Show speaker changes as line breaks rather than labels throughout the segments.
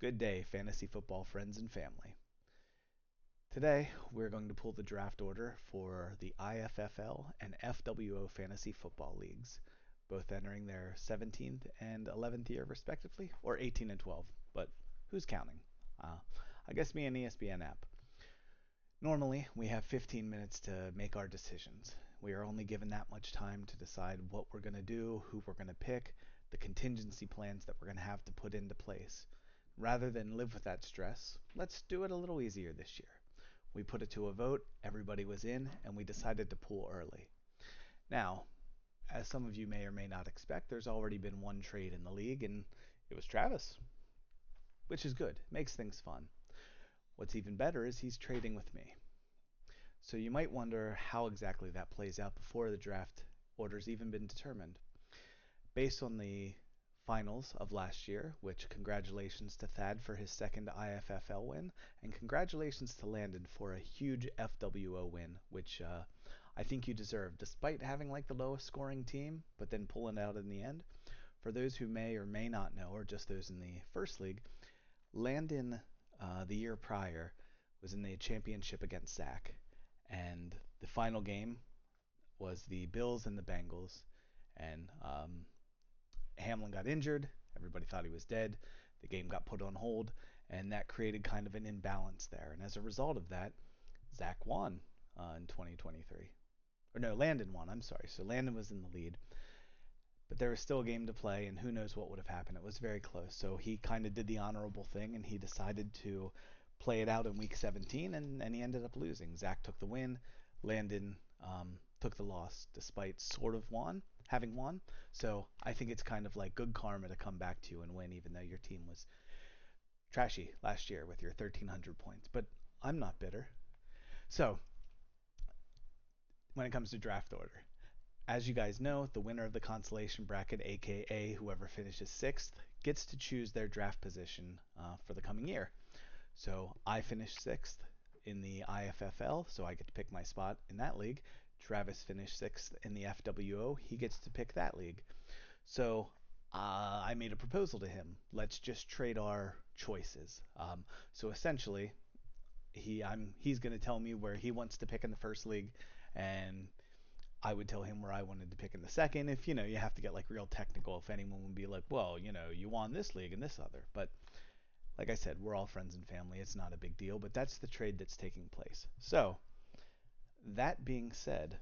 Good day, fantasy football friends and family. Today, we're going to pull the draft order for the IFFL and FWO fantasy football leagues, both entering their 17th and 11th year respectively, or 18 and 12, but who's counting? I guess me and ESPN app. Normally, we have 15 minutes to make our decisions. We are only given that much time to decide what we're going to do, who we're going to pick, the contingency plans that we're going to have to put into place. Rather than live with that stress, let's do it a little easier this year. We put it to a vote, everybody was in, and we decided to pool early. Now, as some of you may or may not expect, there's already been one trade in the league, and it was Travis, which is good. It makes things fun. What's even better is he's trading with me. So you might wonder how exactly that plays out before the draft order's even been determined. Based on the finals of last year, which congratulations to Thad for his second IFFL win, and congratulations to Landon for a huge FWO win, which I think you deserve, despite having like the lowest scoring team, but then pulling out in the end. For those who may or may not know, or just those in the first league, Landon the year prior was in the championship against Zach, and the final game was the Bills and the Bengals, and Hamlin got injured. Everybody thought he was dead. The game got put on hold, and that created kind of an imbalance there. And as a result of that, Zach won in 2023. Or no, Landon won. I'm sorry. So Landon was in the lead, but there was still a game to play, and who knows what would have happened. It was very close. So he kind of did the honorable thing, and he decided to play it out in week 17, and he ended up losing. Zach took the win. Landon took the loss, despite sort of having won. So I think it's kind of like good karma to come back to you and win, even though your team was trashy last year with your 1,300 points. But I'm not bitter. So when it comes to draft order, as you guys know, the winner of the consolation bracket, aka whoever finishes sixth, gets to choose their draft position for the coming year. So I finished sixth in the IFFL, so I get to pick my spot in that league. Travis finished sixth in the FWO. He gets to pick that league. So I made a proposal to him. Let's just trade our choices. So essentially, he's going to tell me where he wants to pick in the first league, and I would tell him where I wanted to pick in the second. If you have to get like real technical, if anyone would be like, well, you won this league and this other, but like I said, we're all friends and family. It's not a big deal, but that's the trade that's taking place. So, that being said,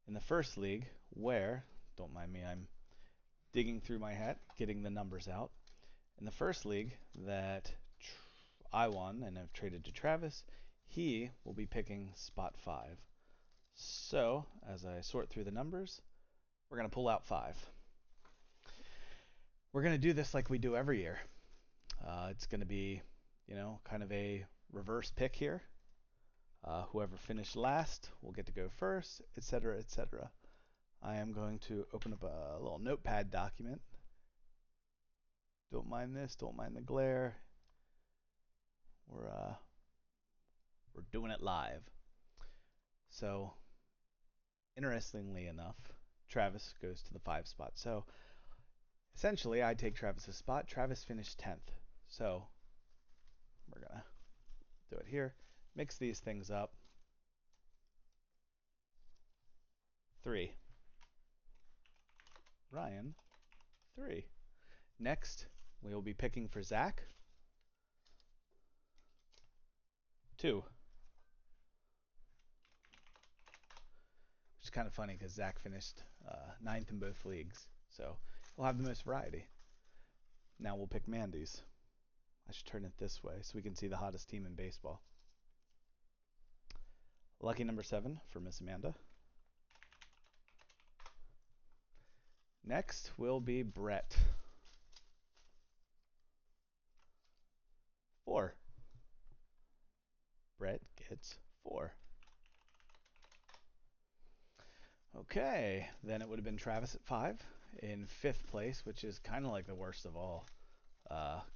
in the first league, where, don't mind me, I'm digging through my hat, getting the numbers out. In the first league that I won and have traded to Travis, he will be picking spot 5. So, as I sort through the numbers, we're going to pull out 5. We're going to do this like we do every year. It's going to be, kind of a reverse pick here. Whoever finished last will get to go first, etc., etc. I am going to open up a little notepad document. Don't mind this, don't mind the glare. We're doing it live. So, interestingly enough, Travis goes to the 5 spot. So, essentially, I take Travis's spot. Travis finished 10th. So, we're going to do it here. Mix these things up. 3. Ryan, 3. Next, we will be picking for Zach. 2. Which is kind of funny because Zach finished 9th in both leagues. So, we'll have the most variety. Now we'll pick Mandy's. I should turn it this way so we can see the hottest team in baseball. Lucky number 7 for Miss Amanda. Next will be Brett. 4. Brett gets 4. Okay, then it would have been Travis at 5 in 5th place, which is kind of like the worst of all.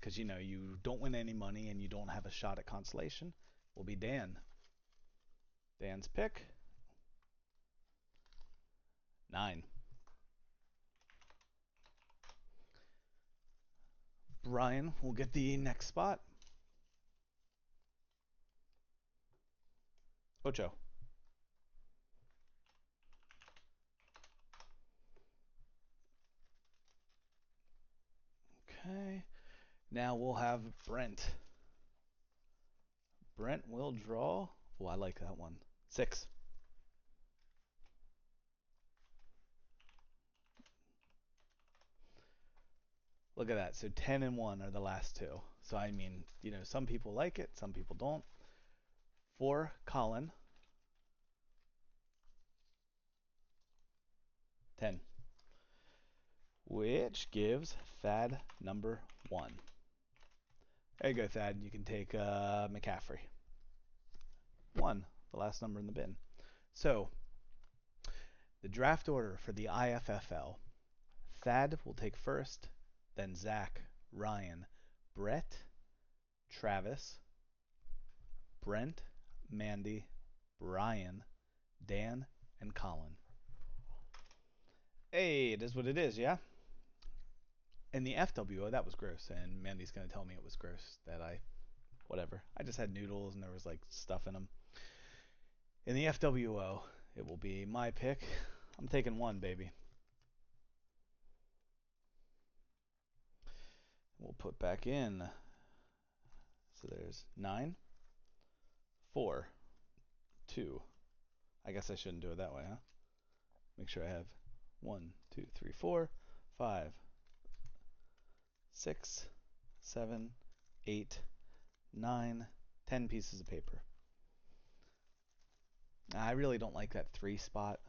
Because, you don't win any money and you don't have a shot at consolation. Will be Dan. Dan's pick. 9. Ryan will get the next spot. Ocho. Okay. Now we'll have Brent. Brent will draw. Oh, I like that one. 6. Look at that. So 10 and 1 are the last two. So I mean, some people like it, some people don't. 4, Colin. 10. Which gives Thad number 1. There you go, Thad. You can take McCaffrey. 1, the last number in the bin. So, the draft order for the IFFL. Thad will take first, then Zach, Ryan, Brett, Travis, Brent, Mandy, Brian, Dan, and Colin. Hey, it is what it is, yeah? In the FWO, that was gross, and Mandy's going to tell me it was gross that whatever. I just had noodles and there was like stuff in them. In the FWO, it will be my pick. I'm taking 1, baby. We'll put back in. So there's 9, 4, 2. I guess I shouldn't do it that way, huh? Make sure I have 1, 2, 3, 4, 5, 6, 7, 8, 9, 10 pieces of paper. I really don't like that 3 spot.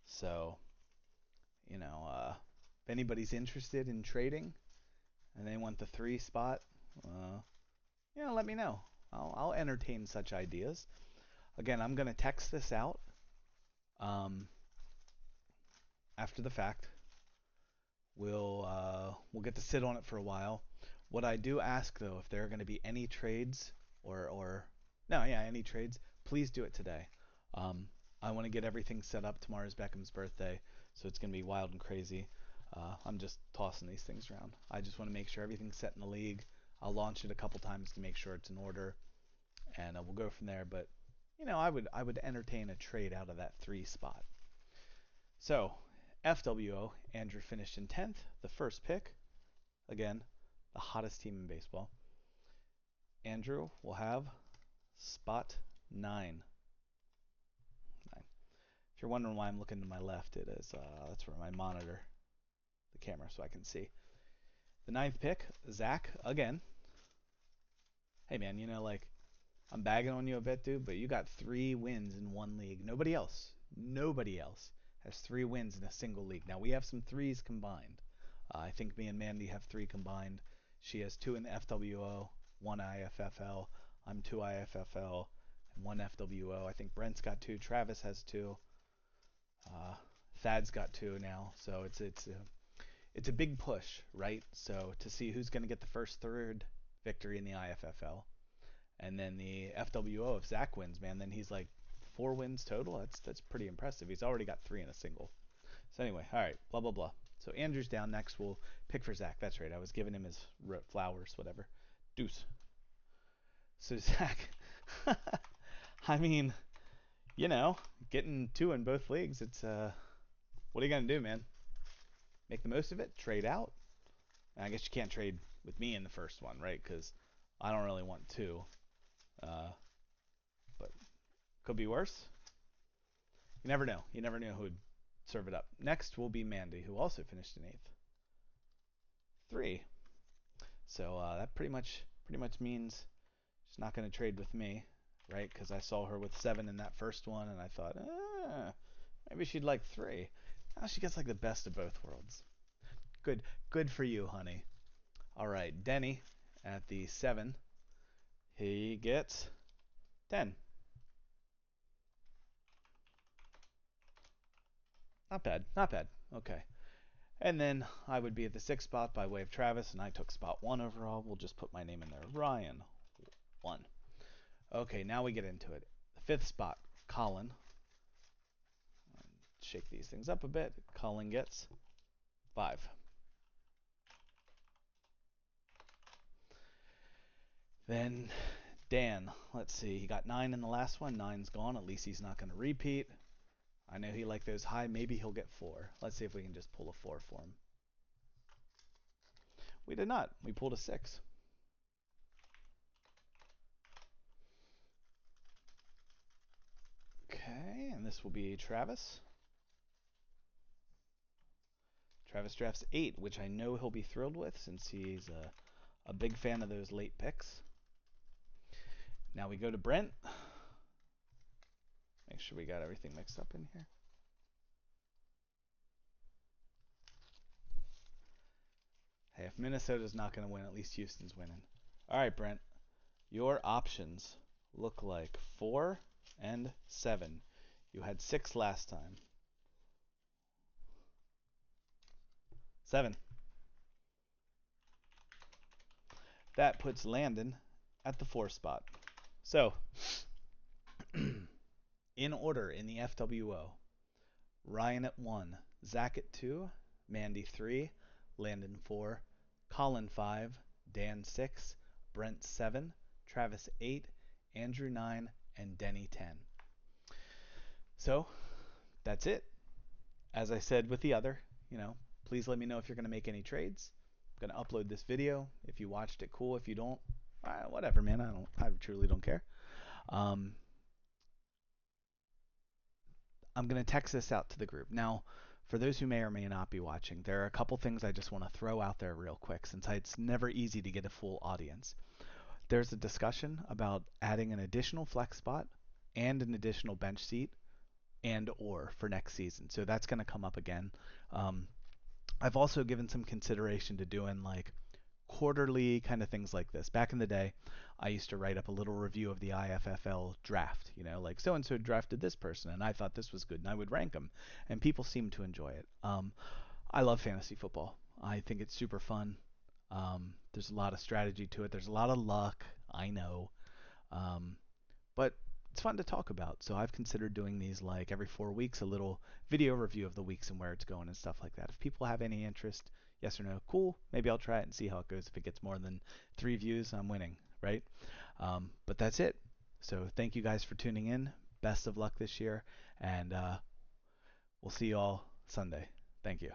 So, if anybody's interested in trading and they want the 3 spot, let me know. I'll entertain such ideas. Again, I'm going to text this out after the fact. We'll get to sit on it for a while. What I do ask though, if there are going to be any trades or no, yeah, any trades, please do it today. I want to get everything set up. Tomorrow's Beckham's birthday, so it's going to be wild and crazy. I'm just tossing these things around. I just want to make sure everything's set in the league. I'll launch it a couple times to make sure it's in order, and we'll go from there. But I would entertain a trade out of that 3 spot. So FWO, Andrew finished in 10th, the first pick. Again, the hottest team in baseball. Andrew will have spot 9. 9. If you're wondering why I'm looking to my left, it is that's where my monitor, the camera, so I can see. The 9th pick, Zach again. Hey man, I'm bagging on you a bit, dude, but you got 3 wins in one league. Nobody else has 3 wins in a single league. Now we have some 3s combined. I think me and Mandy have 3 combined. She has 2 in the FWO, 1 IFFL. I'm 2 IFFL and 1 FWO. I think Brent's got 2. Travis has 2. Thad's got 2 now. So it's a big push, right? So to see who's going to get the first 3rd victory in the IFFL. And then the FWO, if Zach wins, man, then he's like 4 wins total. That's pretty impressive. He's already got 3 in a single. So anyway, all right, blah, blah, blah. So Andrew's down next. We'll pick for Zach. That's right. I was giving him his flowers, whatever. Deuce. So Zach, I mean, getting 2 in both leagues, it's, what are you going to do, man? Make the most of it? Trade out? I guess you can't trade with me in the first one, right? Because I don't really want 2. But could be worse. You never know. You never know who would serve it up. Next will be Mandy, who also finished in 8th. 3. So that pretty much means she's not going to trade with me, right? Because I saw her with 7 in that first one, and I thought, maybe she'd like 3. Now she gets like the best of both worlds. Good for you, honey. All right, Denny at the 7. He gets 10. Not bad, not bad. Okay. And then I would be at the 6th spot by way of Travis, and I took spot 1 overall. We'll just put my name in there. Ryan, 1. Okay, now we get into it. The 5th spot, Colin. Shake these things up a bit. Colin gets 5. Then Dan, let's see. He got 9 in the last one. Nine's gone. At least he's not going to repeat. I know he liked those high. Maybe he'll get 4. Let's see if we can just pull a 4 for him. We did not. We pulled a 6. Okay, and this will be Travis. Travis drafts 8, which I know he'll be thrilled with since he's a big fan of those late picks. Now we go to Brent. Make sure we got everything mixed up in here. Hey, if Minnesota's not going to win, at least Houston's winning. All right, Brent. Your options look like 4 and 7. You had 6 last time. 7. That puts Landon at the 4 spot. So, in order in the FWO, Ryan at 1, Zach at 2, Mandy 3, Landon 4, Colin 5, Dan 6, Brent 7, Travis 8, Andrew 9, and Denny 10. So, that's it. As I said with the other, please let me know if you're going to make any trades. I'm going to upload this video. If you watched it, cool. If you don't, whatever, man. I truly don't care. I'm going to text this out to the group. Now, for those who may or may not be watching, there are a couple things I just want to throw out there real quick since it's never easy to get a full audience. There's a discussion about adding an additional flex spot and an additional bench seat and or for next season. So that's going to come up again. I've also given some consideration to doing like quarterly kind of things like this. Back in the day, I used to write up a little review of the IFFL draft, like so and so drafted this person and I thought this was good and I would rank them and people seem to enjoy it. I love fantasy football. I think it's super fun. There's a lot of strategy to it. There's a lot of luck, I know. Um, but it's fun to talk about. So I've considered doing these like every 4 weeks, a little video review of the weeks and where it's going and stuff like that. If people have any interest, yes or no, cool. Maybe I'll try it and see how it goes. If it gets more than 3 views, I'm winning, right? But that's it. So thank you guys for tuning in. Best of luck this year, and we'll see you all Sunday. Thank you.